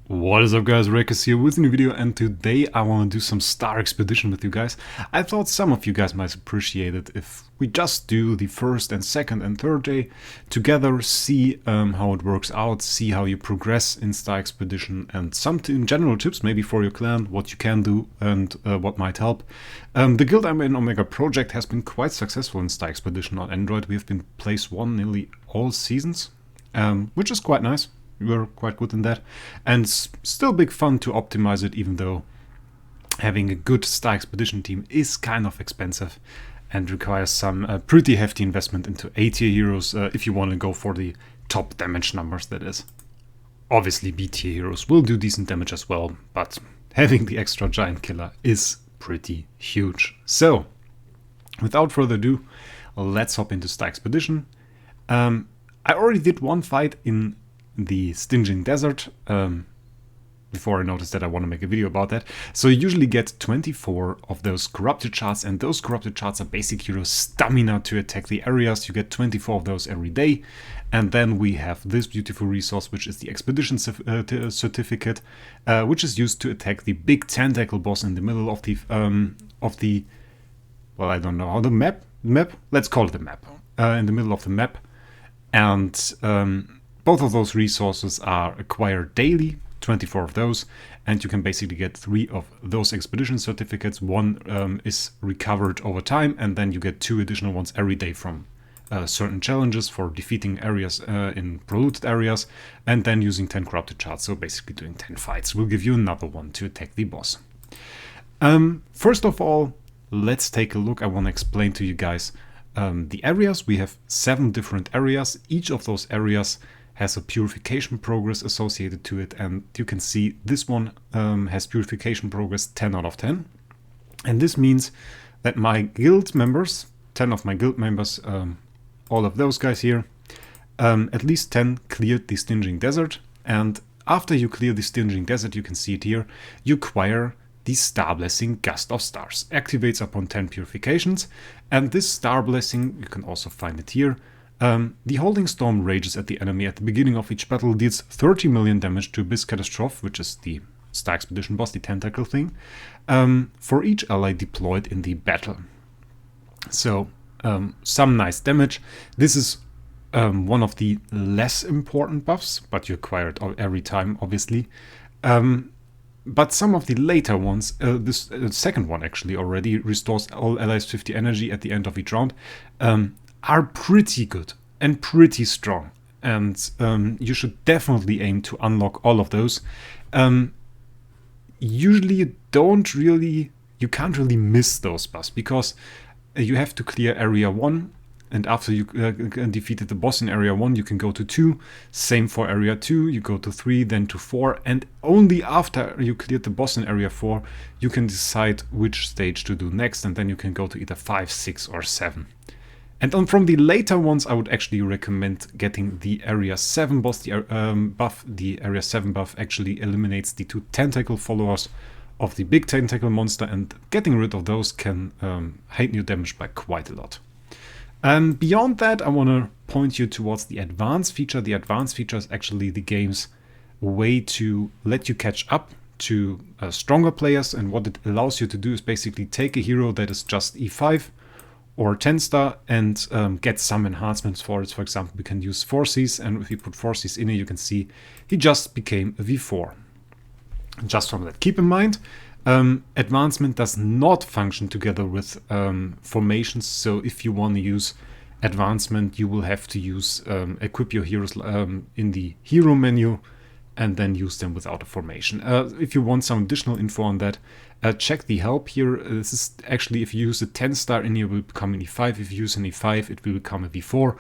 What is up, guys? Wraec is here with a new video, and today I want to do some Star Expedition with you guys. I thought some of you guys might appreciate it if we just do the first and second and third day together, see how it works out, see how you progress in Star Expedition, and some general tips maybe for your clan, what you can do and what might help. The guild I'm in, Omega Project, has been quite successful in Star Expedition on Android. We've been place 1 nearly all seasons, which is quite nice. We're quite good in that, and it's still big fun to optimize it, even though having a good Star Expedition team is kind of expensive and requires some pretty hefty investment into A-tier heroes if you want to go for the top damage numbers, that is. Obviously B-tier heroes will do decent damage as well, but having the extra giant killer is pretty huge. So, without further ado, let's hop into Star Expedition. I already did one fight in the Stinging Desert before I noticed that I want to make a video about that. So you usually get 24 of those corrupted shards, and those corrupted shards are basically your stamina to attack the areas. You get 24 of those every day, and then we have this beautiful resource, which is the Expedition Certificate, which is used to attack the big tentacle boss in the middle of the well, I don't know how, the map, let's call it the map, in the middle of the map. And both of those resources are acquired daily, 24 of those, and you can basically get 3 of those expedition certificates. One is recovered over time, and then you get 2 additional ones every day from certain challenges for defeating areas in polluted areas, and then using 10 corrupted shards, so basically doing 10 fights will give you another one to attack the boss. First of all, let's take a look. I want to explain to you guys the areas. We have 7 different areas. Each of those areas has a purification progress associated to it, and you can see this one has purification progress 10 out of 10. And this means that my guild members, 10 of my guild members, all of those guys here, at least 10 cleared the Stinging Desert. And after you clear the Stinging Desert, you can see it here, you acquire the Star Blessing Gust of Stars. Activates upon 10 purifications, and this Star Blessing, you can also find it here. The Holding Storm rages at the enemy at the beginning of each battle, deals 30 million damage to Abyss Catastrophe, which is the Star Expedition boss, the tentacle thing, for each ally deployed in the battle. So, some nice damage. This is one of the less important buffs, but you acquire it every time, obviously. But some of the later ones, this second one actually already restores all allies 50 energy at the end of each round, are pretty good and pretty strong, and you should definitely aim to unlock all of those. Usually you can't really miss those buffs, because you have to clear area 1, and after you defeated the boss in area 1, you can go to 2, same for area 2, you go to 3, then to 4, and only after you cleared the boss in area 4, you can decide which stage to do next, and then you can go to either 5, 6 or 7. And from the later ones, I would actually recommend getting the Area 7 boss. The buff, the Area 7 buff, actually eliminates the 2 tentacle followers of the big tentacle monster, and getting rid of those can heighten your damage by quite a lot. Beyond that, I want to point you towards the advanced feature. The advanced feature is actually the game's way to let you catch up to stronger players, and what it allows you to do is basically take a hero that is just E5 or 10 star and get some enhancements for it. For example, we can use 4Cs, and if you put 4Cs in here, you can see he just became a V4. Just from that, keep in mind, advancement does not function together with formations, so if you want to use advancement, you will have to use equip your heroes in the hero menu, and then use them without a formation. If you want some additional info on that, check the help here. This is actually, if you use a 10 star in here, it will become an E5. If you use an E5, it will become a V4.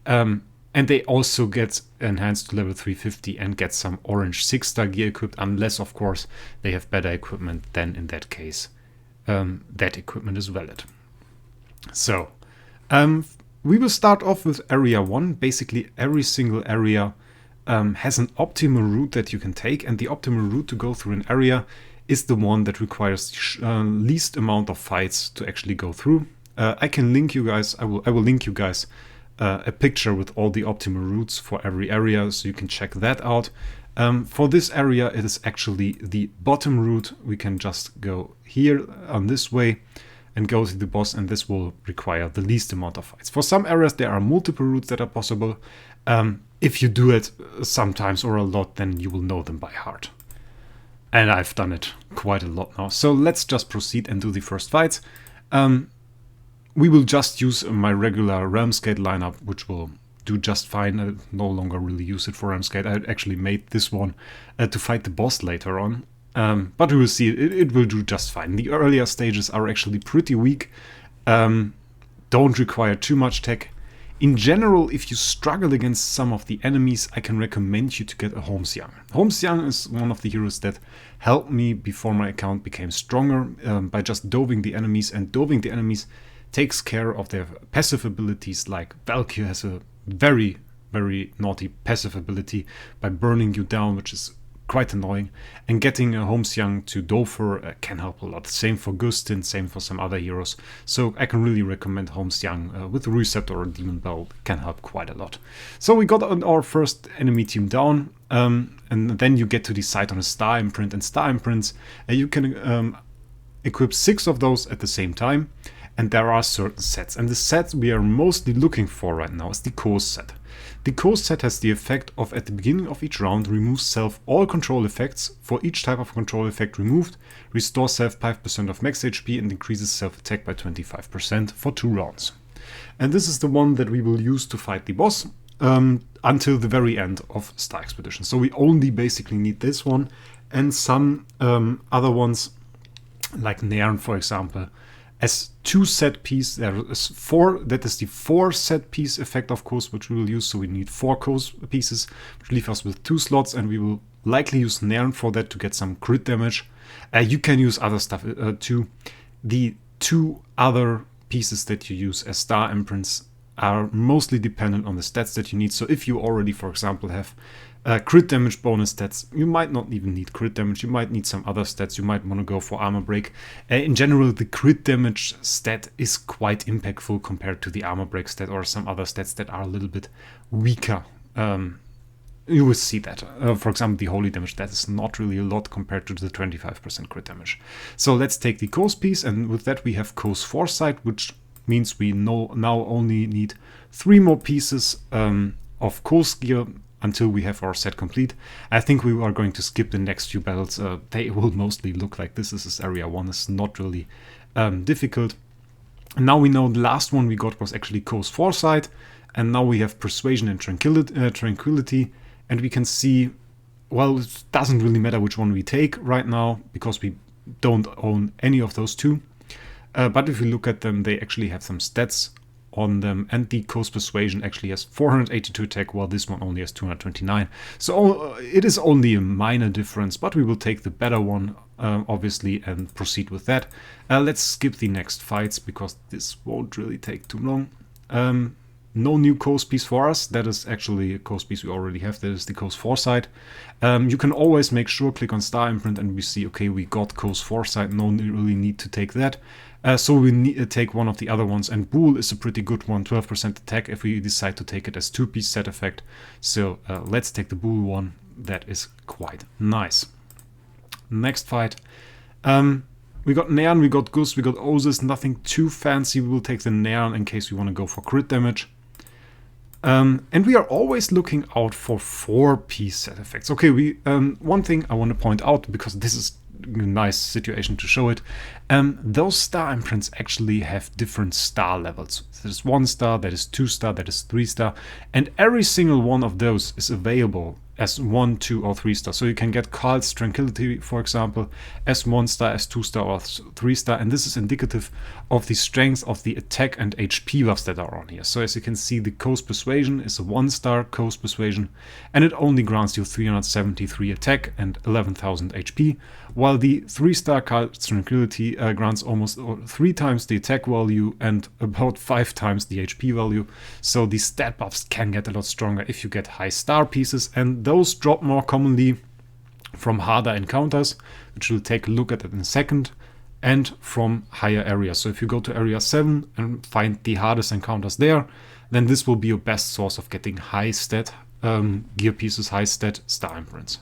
And they also get enhanced to level 350 and get some orange 6 star gear equipped, unless, of course, they have better equipment. Then in that case, that equipment is valid. So, we will start off with area 1. Basically, every single area has an optimal route that you can take, and the optimal route to go through an area is the one that requires least amount of fights to actually go through. I can link you guys, I will link you guys a picture with all the optimal routes for every area, so you can check that out. For this area, it is actually the bottom route. We can just go here on this way and go to the boss, and this will require the least amount of fights. For some areas, there are multiple routes that are possible. If you do it sometimes or a lot, then you will know them by heart. And I've done it quite a lot now. So let's just proceed and do the first fights. We will just use my regular Realmsgate lineup, which will do just fine. I no longer really use it for Realmsgate. I actually made this one to fight the boss later on. But we will see, it will do just fine. The earlier stages are actually pretty weak. Don't require too much tech. In general, if you struggle against some of the enemies, I can recommend you to get a Holmes-Young. Holmes-Young is one of the heroes that helped me before my account became stronger by just doving the enemies, and doving the enemies takes care of their passive abilities. Like Valkyrie has a very, very naughty passive ability by burning you down, which is quite annoying, and getting a Holmes-Young to dove her can help a lot. Same for Gustin, same for some other heroes. So I can really recommend Holmes-Young with Receptor or Demon Bell, can help quite a lot. So we got our first enemy team down, and then you get to decide on a star imprint, and star imprints you can equip 6 of those at the same time, and there are certain sets, and the set we are mostly looking for right now is the Coast set. The Coast set has the effect of, at the beginning of each round, remove self all control effects. For each type of control effect removed, restore self 5% of max HP and increases self attack by 25% for 2 rounds. And this is the one that we will use to fight the boss until the very end of Star Expedition. So we only basically need this one and some other ones, like Nairn, for example, as 2 set piece. There is 4, that is the 4 set piece effect, of course, which we will use. So we need 4 coast pieces, which leave us with 2 slots, and we will likely use Nairn for that to get some crit damage. You can use other stuff too. The 2 other pieces that you use as star imprints are mostly dependent on the stats that you need. So if you already, for example, have crit damage bonus stats, you might not even need crit damage. You might need some other stats. You might want to go for armor break. In general, the crit damage stat is quite impactful compared to the armor break stat or some other stats that are a little bit weaker. You will see that. For example, the holy damage, that is not really a lot compared to the 25% crit damage. So let's take the Coast piece, and with that we have Coast Foresight, which means we now only need 3 more pieces of Coast gear until we have our set complete. I think we are going to skip the next few battles. They will mostly look like this. This is area 1. It's not really difficult. And now we know the last one we got was actually Coast Foresight, and now we have Persuasion and Tranquility, and we can see, well, it doesn't really matter which one we take right now because we don't own any of those 2. But if we look at them, they actually have some stats on them, and the Coast Persuasion actually has 482 attack, while this one only has 229. So it is only a minor difference, but we will take the better one, obviously, and proceed with that. Let's skip the next fights, because this won't really take too long. No new Coast piece for us. That is actually a Coast piece we already have. That is the Coast Foresight. You can always make sure, click on Star Imprint, and we see, okay, we got Coast Foresight. No really need to take that. So we need to take one of the other ones, and Bool is a pretty good one, 12% attack if we decide to take it as 2-piece set effect. So let's take the Bool one. That is quite nice. Next fight. We got Nairn, we got Gus, we got Osis, nothing too fancy. We will take the Nairn in case we want to go for crit damage. And we are always looking out for 4-piece set effects. Okay, one thing I want to point out, because this is a nice situation to show it, those star imprints actually have different star levels. There's 1 star, that is 2 star, that is 3 star, and every single one of those is available as 1, 2, or 3 star. So you can get Karl's Tranquility, for example, as 1 star, as 2 star, or 3 star, and this is indicative of the strength of the attack and HP buffs that are on here. So as you can see, the Coast Persuasion is a 1 star Coast Persuasion, and it only grants you 373 attack and 11,000 HP, while the 3 star Karl's Tranquility grants almost 3 times the attack value and about 5 times the HP value. So the stat buffs can get a lot stronger if you get high star pieces, and those drop more commonly from harder encounters, which we'll take a look at in a second, and from higher areas. So if you go to area 7 and find the hardest encounters there, then this will be your best source of getting high stat gear pieces, high stat star imprints.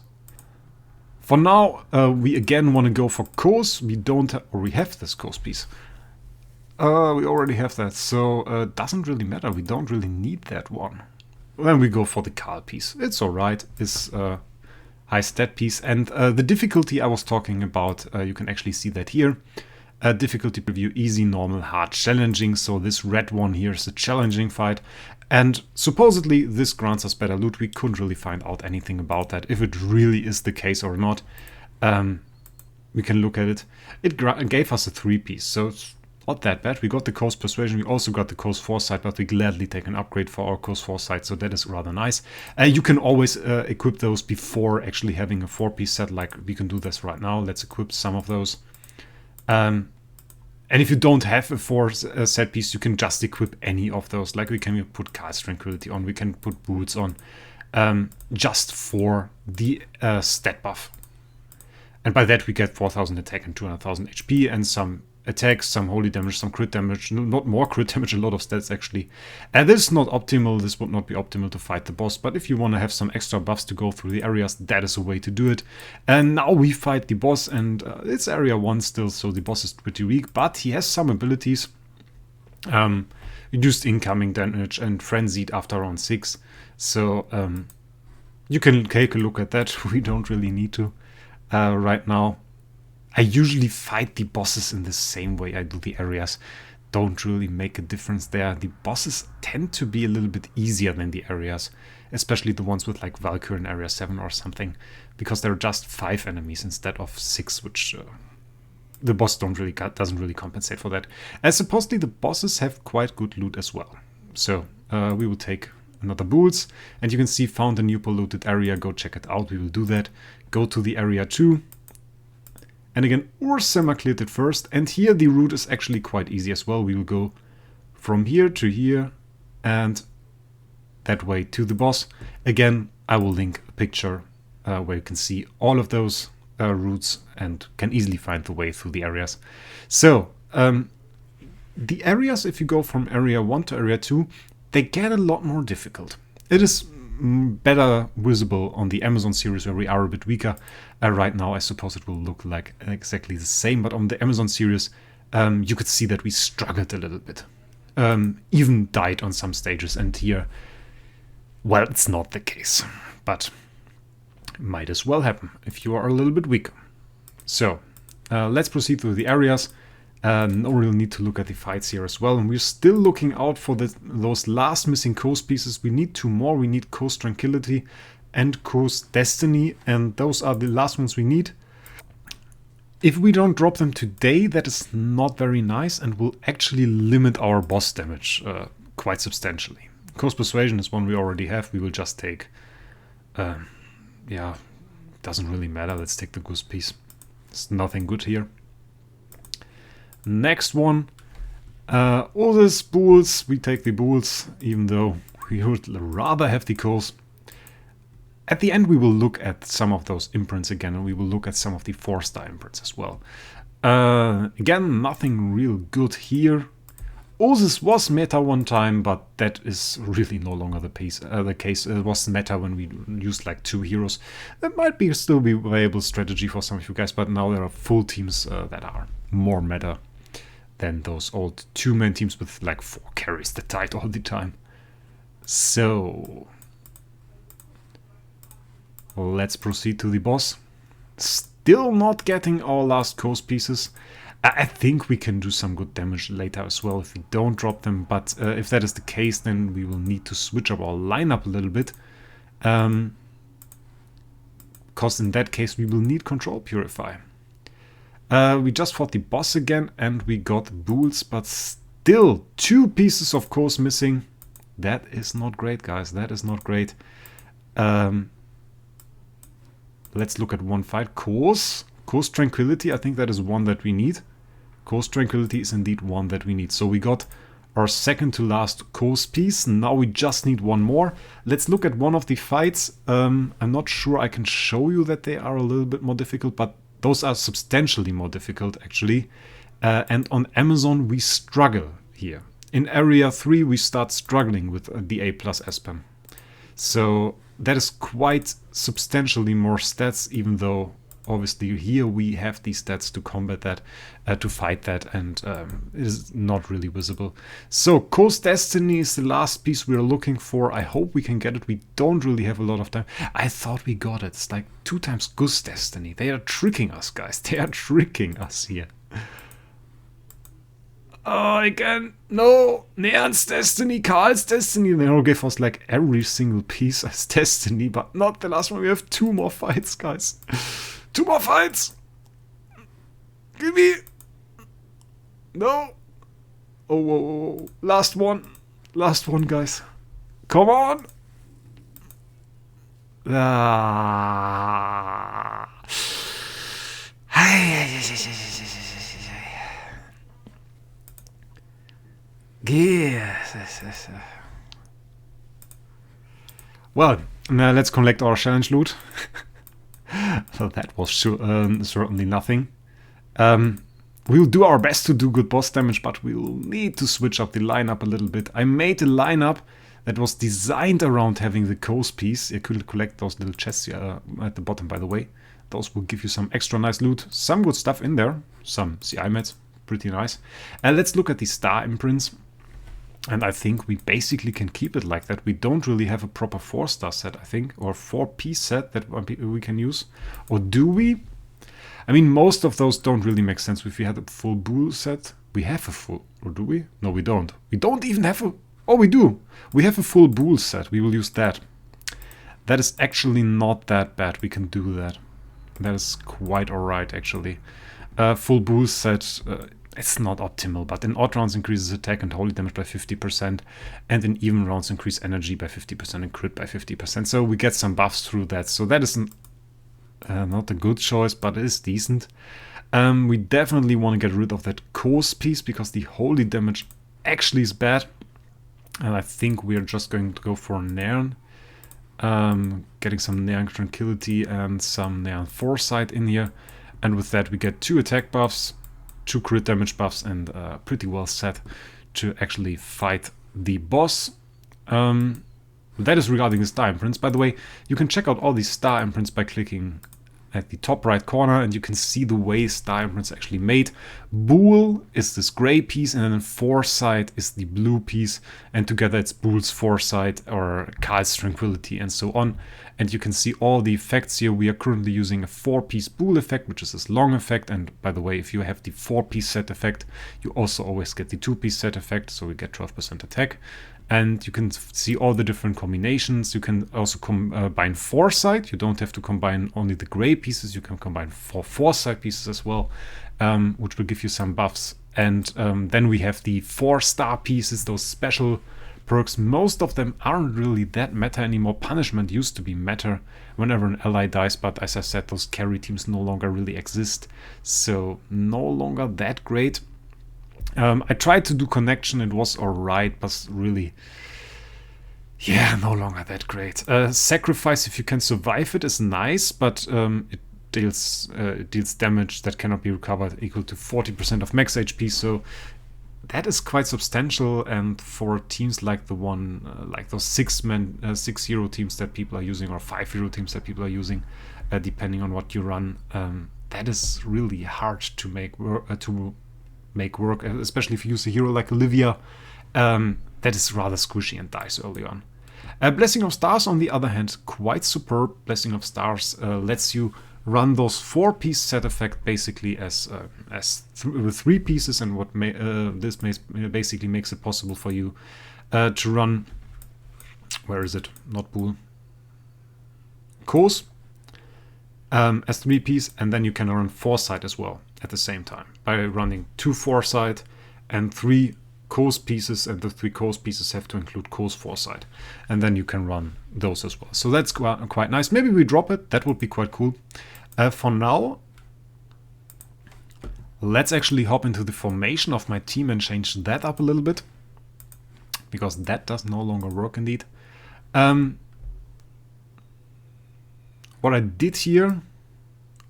For now, we again want to go for coast. We don't or we have this coast piece. We already have that, so doesn't really matter. We don't really need that one. Then we go for the Carl piece. It's alright. It's high stat piece. And the difficulty I was talking about, you can actually see that here. Difficulty preview, easy, normal, hard, challenging. So this red one here is a challenging fight. And supposedly this grants us better loot. We couldn't really find out anything about that, if it really is the case or not. We can look at it. It gave us a 3-piece, so it's not that bad. We got the Coast Persuasion, we also got the Coast Foresight, but we gladly take an upgrade for our Coast Foresight, so that is rather nice. You can always equip those before actually having a 4-piece set, like we can do this right now. Let's equip some of those. And if you don't have a 4 set piece, you can just equip any of those. Like we can put Kai's Tranquility on, we can put Boots on, just for the stat buff. And by that we get 4000 attack and 200,000 HP and some attacks, some holy damage, some crit damage, not more crit damage, a lot of stats actually. And this is not optimal, this would not be optimal to fight the boss, but if you want to have some extra buffs to go through the areas, that is a way to do it. And now we fight the boss, and it's area 1 still, so the boss is pretty weak, but he has some abilities. Reduced incoming damage and frenzied after round 6, so you can take a look at that. We don't really need to right now. I usually fight the bosses in the same way I do the areas. Don't really make a difference there. The bosses tend to be a little bit easier than the areas, especially the ones with like Valkyrie in area 7 or something, because there are just 5 enemies instead of 6, which the boss doesn't really compensate for that. And supposedly the bosses have quite good loot as well. So we will take another Bulls, and you can see found a new polluted area. Go check it out. We will do that. Go to the area 2. And again, Ursema cleared it first, and here the route is actually quite easy as well. We will go from here to here, and that way to the boss. Again, I will link a picture where you can see all of those routes and can easily find the way through the areas. So, the areas, if you go from area 1 to area 2, they get a lot more difficult. It is better visible on the Amazon series where we are a bit weaker. Right now I suppose it will look like exactly the same, but on the Amazon series you could see that we struggled a little bit. Even died on some stages, and here, well, it's not the case, but might as well happen if you are a little bit weaker. So let's proceed through the areas. No real need to look at the fights here as well, and we're still looking out for those last missing Coast pieces. We need 2 more. We need Coast Tranquility and Coast Destiny, and those are the last ones we need. If we don't drop them today, that is not very nice and will actually limit our boss damage quite substantially. Coast Persuasion is one we already have. We will just take, yeah, doesn't really matter. Let's take the Goose piece. There's nothing good here. Next one, all these Bulls, we take the Bulls, even though we would rather have the Coast. At the end we will look at some of those imprints again, and we will look at some of the 4-star imprints as well. Again, nothing real good here. Osis was meta one time, but that is really no longer the case. It was meta when we used like 2 heroes. That might still be a viable strategy for some of you guys, but now there are full teams that are more meta than those old 2-man teams with like 4 carries that died all the time. So let's proceed to the boss. Still not getting our last Coast pieces. I think we can do some good damage later as well if we don't drop them, but if that is the case, then we will need to switch up our lineup a little bit. Because in that case we will need Control Purify. We just fought the boss again and we got Bulls, but still 2 pieces of Coast missing. That is not great, guys. That is not great. Let's look at one fight. Coast Tranquility, I think that is one that we need. Coast Tranquility is indeed one that we need. So we got our second to last Coast piece. Now we just need one more. Let's look at one of the fights. I'm not sure I can show you that they are a little bit more difficult, but those are substantially more difficult actually. And on Amazon we struggle here. In area 3 we start struggling with the A+ Aspen. So that is quite substantially more stats, even though obviously here we have these stats to combat that, to fight that, and it is not really visible. So Coast Destiny is the last piece we're looking for. I hope we can get it. We don't really have a lot of time. I thought we got it. It's like 2 times Goose Destiny. They are tricking us, guys. They are tricking us here. Oh, again, no, Neon's Destiny, Karl's Destiny. They all give us like every single piece as Destiny, but not the last one. We have 2 more fights, guys. 2 more fights. Give me. No. Oh, whoa, whoa, whoa. Last one, guys. Come on. Ah. Yes. Well, now let's collect our challenge loot. So that was certainly nothing. We'll do our best to do good boss damage, but we'll need to switch up the lineup a little bit. I made a lineup that was designed around having the coast piece. You could collect those little chests here, at the bottom, by the way. Those will give you some extra nice loot. Some good stuff in there. Some CI meds. Pretty nice. And let's look at the star imprints. And I think we basically can keep it like that. We don't really have a proper 4-star set, I think, or 4-piece set that we can use. Or do we? I mean, most of those don't really make sense. If we had a full bull set, we have a full, or do we? No, we don't. We don't even have a, oh, we do. We have a full bull set. We will use that. That is actually not that bad. We can do that. That is quite alright, actually. Full bull set, it's not optimal, but in odd rounds increases attack and holy damage by 50%, and in even rounds increase energy by 50% and crit by 50%. So we get some buffs through that. So that is not a good choice, but it is decent. We definitely want to get rid of that coast piece because the holy damage actually is bad. And I think we are just going to go for Nairn. Getting some Nairn Tranquility and some Nairn Foresight in here. And with that we get 2 attack buffs, 2 crit damage buffs, and pretty well set to actually fight the boss. That is regarding the star imprints. By the way, you can check out all these star imprints by clicking at the top right corner, and you can see the way star imprints actually made. Bool is this gray piece, and then Foresight is the blue piece, and together it's Bool's Foresight or Karl's Tranquility and so on. And you can see all the effects here. We are currently using a 4-piece Bool effect, which is this long effect. And by the way, if you have the 4-piece set effect, you also always get the 2-piece set effect, so we get 12% attack. And you can see all the different combinations. You can also combine Foresight. You don't have to combine only the gray pieces. You can combine 4 Foresight pieces as well, which will give you some buffs. And then we have the 4-star pieces, those special perks. Most of them aren't really that meta anymore. Punishment used to be meta whenever an ally dies, but as I said, those carry teams no longer really exist. So no longer that great. I tried to do connection, it was alright, but really, yeah, no longer that great. Sacrifice, if you can survive it, is nice, but it deals damage that cannot be recovered equal to 40% of max HP, so that is quite substantial. And for teams like the one, like those 6-hero teams that people are using, or 5-hero teams that people are using, depending on what you run, that is really hard to make work, especially if you use a hero like Olivia. That is rather squishy and dies early on. Blessing of Stars, on the other hand, quite superb. Blessing of Stars lets you run those 4-piece set effect basically as with 3 pieces, and what basically makes it possible for you to run, where is it? Not Bool. Kos as 3-piece, and then you can run Foresight as well at the same time by running 2 Foresight and 3 Kos pieces, and the 3 Kos pieces have to include Kos Foresight, and then you can run those as well. So that's quite nice. Maybe we drop it, that would be quite cool. For now, let's actually hop into the formation of my team and change that up a little bit, because that does no longer work indeed. What I did here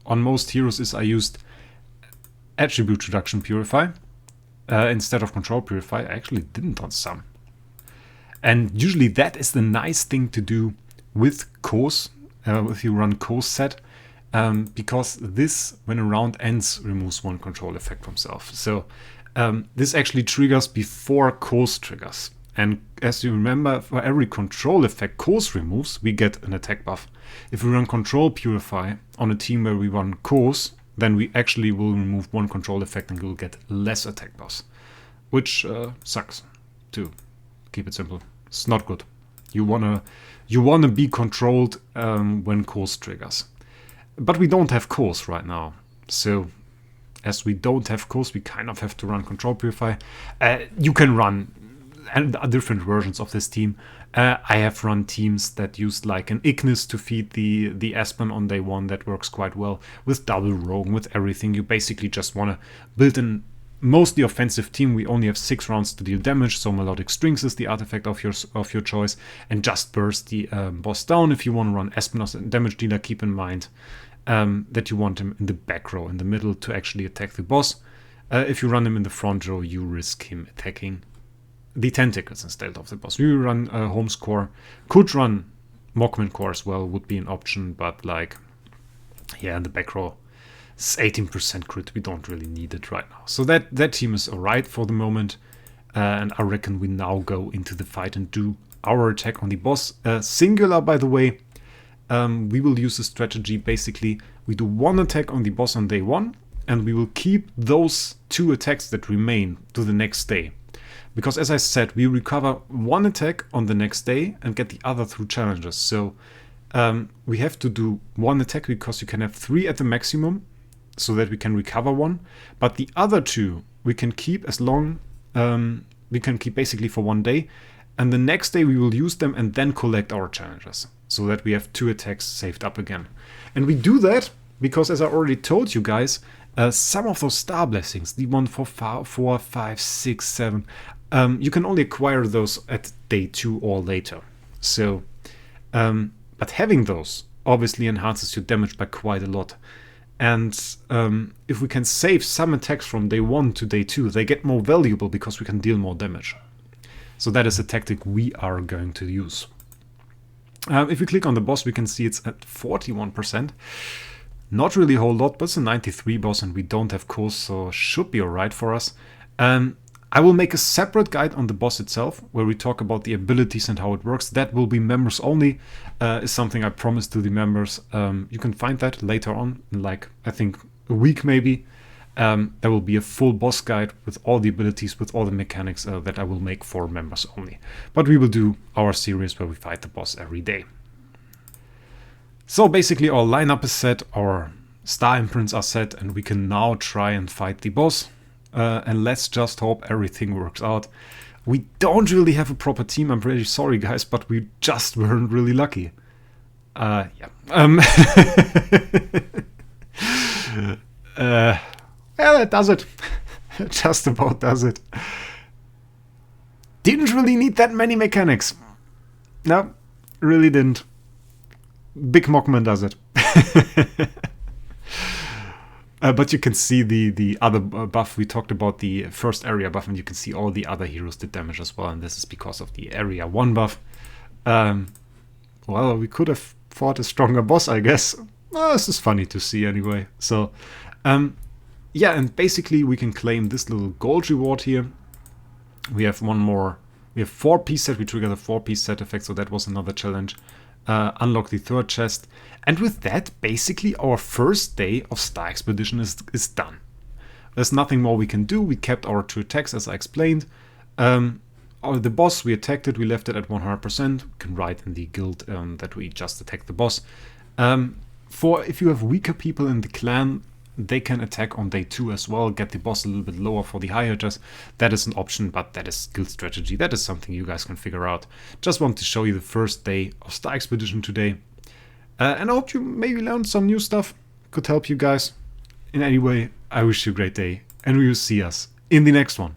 on most heroes is I used Attribute Reduction Purify instead of Control Purify. I actually didn't on some. And usually that is the nice thing to do with Kos, if you run Kos set. because this, when a round ends, removes one control effect from self. So this actually triggers before Course triggers. And as you remember, for every control effect Course removes, we get an attack buff. If we run Control Purify on a team where we run Course, then we actually will remove one control effect and we'll get less attack buffs. Which sucks, to keep it simple. It's not good. You wanna be controlled when Course triggers. But we don't have Course right now. So as we don't have Course, we kind of have to run Control Purify. You can run different versions of this team. I have run teams that use like an Ignis to feed the Aspen on day one. That works quite well. With double Rogue, with everything. You basically just want to build an mostly offensive team. We only have 6 rounds to deal damage, so Melodic Strings is the artifact of your choice, and just burst the boss down. If you want to run Aspen as a damage dealer, keep in mind that you want him in the back row, in the middle, to actually attack the boss. If you run him in the front row, you risk him attacking the tentacles instead of the boss. We run Holmes Core, could run Mockman Core as well, would be an option, but like, yeah, in the back row, it's 18% crit, we don't really need it right now. So that team is alright for the moment, and I reckon we now go into the fight and do our attack on the boss. Singular, by the way, we will use the strategy, basically, we do 1 attack on the boss on day 1, and we will keep those 2 attacks that remain to the next day. Because as I said, we recover 1 attack on the next day and get the other through challenges. So we have to do 1 attack because you can have 3 at the maximum, so that we can recover 1. But the other 2 we can keep as long, we can keep basically for 1 day. And the next day we will use them and then collect our challenges, so that we have 2 attacks saved up again. And we do that because, as I already told you guys, some of those star blessings, the 1, 4, 5, 6, 7, you can only acquire those at day 2 or later. So, but having those obviously enhances your damage by quite a lot. And if we can save some attacks from day 1 to day 2, they get more valuable because we can deal more damage. So that is a tactic we are going to use. If we click on the boss, we can see it's at 41%. Not really a whole lot, but it's a 93 boss and we don't have Course, so should be alright for us. I will make a separate guide on the boss itself, where we talk about the abilities and how it works. That will be members only, is something I promised to the members. You can find that later on, in like, I think, a week maybe. There will be a full boss guide with all the abilities, with all the mechanics that I will make for members only. But we will do our series where we fight the boss every day. So basically our lineup is set, our star imprints are set, and we can now try and fight the boss. And let's just hope everything works out. We don't really have a proper team, I'm pretty sorry guys, but we just weren't really lucky. Yeah. Yeah, that does it. Just about does it. Didn't really need that many mechanics. No, really didn't. Big Mockman does it. But you can see the other buff. We talked about the first area buff, and you can see all the other heroes did damage as well, and this is because of the area 1 buff. Well, we could have fought a stronger boss, I guess. Well, this is funny to see anyway. So, yeah, and basically we can claim this little gold reward here. We have one more. We have 4-piece set. We trigger the 4-piece set effect, so that was another challenge. Unlock the 3rd chest. And with that, basically our first day of Star Expedition is done. There's nothing more we can do. We kept our 2 attacks, as I explained. The boss, we attacked it. We left it at 100%. We can write in the guild that we just attacked the boss. For if you have weaker people in the clan, they can attack on day 2 as well, get the boss a little bit lower for the higher just. That is an option, but that is guild strategy. That is something you guys can figure out. Just want to show you the first day of Star Expedition today. And I hope you maybe learned some new stuff. Could help you guys. In any way, I wish you a great day, and we will see us in the next one.